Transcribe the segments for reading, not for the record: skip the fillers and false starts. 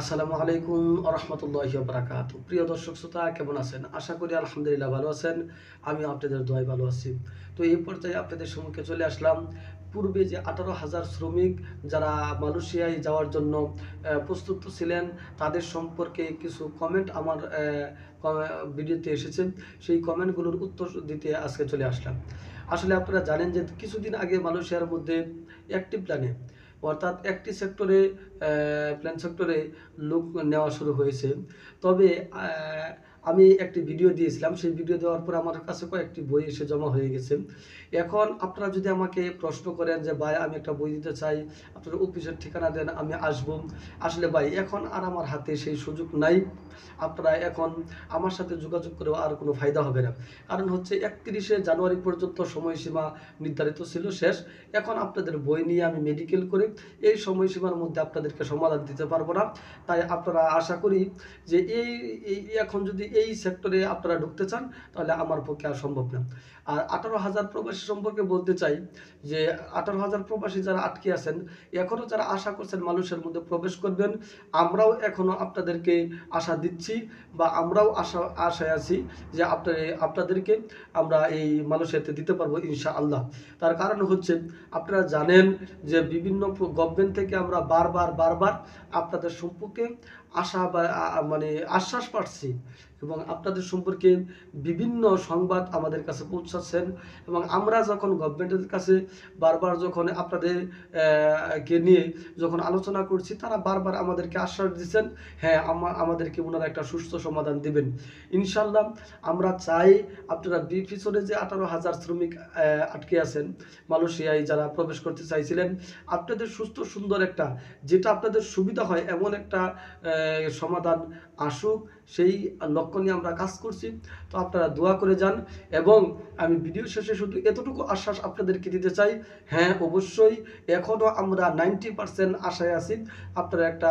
আসসালামু আলাইকুম রহমতুল্লাহি ওয়া বারাকাতুহু। প্রিয় দর্শক শ্রোতা, কেমন আছেন? আশা করি আলহামদুলিল্লাহ ভালো আছেন। আমি আপনাদের দোয়ায় ভালো আছি। তো এই পর্যায়ে আপনাদের সম্মুখে চলে আসলাম। পূর্বে যে 18,000 শ্রমিক যারা মালয়েশিয়ায় যাওয়ার জন্য প্রস্তুত ছিলেন, তাদের সম্পর্কে কিছু কমেন্ট আমার ভিডিওতে এসেছে। সেই কমেন্টগুলোর উত্তর দিতে আজকে চলে আসলাম। আসলে আপনারা জানেন যে কিছুদিন আগে মালয়েশিয়ার মধ্যে একটি প্ল্যানে, অর্থাৎ একটি সেক্টরে, প্ল্যান সেক্টরে লোক নেওয়া শুরু হয়েছে। তবে আমি একটি ভিডিও দিয়েছিলাম। সেই ভিডিও দেওয়ার পর আমার কাছে কয়েকটি বই এসে জমা হয়ে গেছে। এখন আপনারা যদি আমাকে প্রশ্ন করেন যে ভাই আমি একটা বই দিতে চাই, আপনার অফিসের ঠিকানা দেন, আমি আসবো। আসলে ভাই এখন আর আমার হাতে সেই সুযোগ নাই। আপনারা এখন আমার সাথে যোগাযোগ করেও আর কোনো ফায়দা হবে না। কারণ হচ্ছে 31শে জানুয়ারি পর্যন্ত সময়সীমা নির্ধারিত ছিল, শেষ। এখন আপনাদের বই নিয়ে আমি মেডিকেল করে এই সময়সীমার মধ্যে আপনাদেরকে সমাধান দিতে পারবো না। তাই আপনারা আশা করি যে এখন যদি এই সেক্টরে আপনারা ঢুকতে চান, তাহলে আমার পক্ষে আর সম্ভব না। আর 18,000 প্রবাসী সম্পর্কে বলতে চাই যে 18,000 প্রবাসী যারা আটকে আছেন, এখনও যারা আশা করছেন মানুষের মধ্যে প্রবেশ করবেন, আমরাও এখনও আপনাদেরকে আশা দিচ্ছি, বা আমরাও আশায় আছি যে আপনাদেরকে আমরা এই মালয়েশিয়াতে দিতে পারবো ইনশাআল্লাহ। তার কারণ হচ্ছে আপনারা জানেন যে বিভিন্ন গভর্নমেন্ট থেকে আমরা বারবার আপনাদের সম্পর্কে আশা বা মানে আশ্বাস পাচ্ছি, এবং আপনাদের সম্পর্কে বিভিন্ন সংবাদ আমাদের কাছে পৌঁছাচ্ছেন। এবং আমরা যখন গভর্নমেন্টের কাছে বারবার যখন আপনাদের কে নিয়ে যখন আলোচনা করছি, তারা বারবার আমাদেরকে আশ্বাস দিচ্ছেন, হ্যাঁ আমাদেরকে ওনারা একটা সুস্থ সমাধান দিবেন ইনশাল্লাহ। আমরা চাই আপনারা পিছনে যে 18,000 শ্রমিক আটকে আছেন মালয়েশিয়ায়, যারা প্রবেশ করতে চাইছিলেন, আপনাদের সুস্থ সুন্দর একটা, যেটা আপনাদের সুবিধা হয় এমন একটা সমাধান আসুক, সেই লক্ষ্য নিয়ে আমরা কাজ করছি। তো আপনারা দোয়া করে যান। এবং আমি ভিডিও শেষে শুধু এতটুকু আশ্বাস আপনাদেরকে দিতে চাই, হ্যাঁ অবশ্যই এখনও আমরা 90% আশায় আছি আপনারা একটা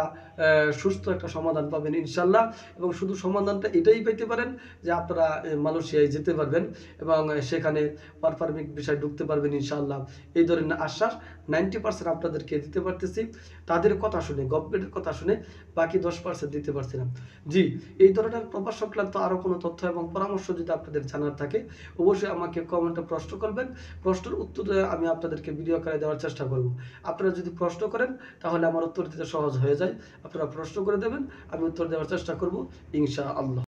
সুস্থ একটা সমাধান পাবেন ইনশাল্লাহ। এবং শুধু সমাধানটা এটাই পেতে পারেন যে আপনারা মালয়েশিয়ায় যেতে পারবেন এবং সেখানে পারফর্মিং বিষয় ঢুকতে পারবেন ইনশাআল্লাহ। এই ধরনের আশ্বাস 90% আপনাদেরকে দিতে পারতেছি, তাদের কথা শুনে, গভর্নমেন্টের কথা শুনে। বাকি 10% দিতে পারছি না। জি, এই ধরনের প্রবাস সংক্রান্ত আরও কোনো তথ্য এবং পরামর্শ যদি আপনাদের জানার থাকে, অবশ্যই আমাকে কমেন্টে প্রশ্ন করবেন। প্রশ্নের উত্তর আমি আপনাদেরকে ভিডিও আকারে দেওয়ার চেষ্টা করব। আপনারা যদি প্রশ্ন করেন, তাহলে আমার উত্তর দিতে সহজ হয়ে যায়। আপনারা প্রশ্ন করে দেবেন, আমি উত্তর দেওয়ার চেষ্টা করব ইনশাআল্লাহ।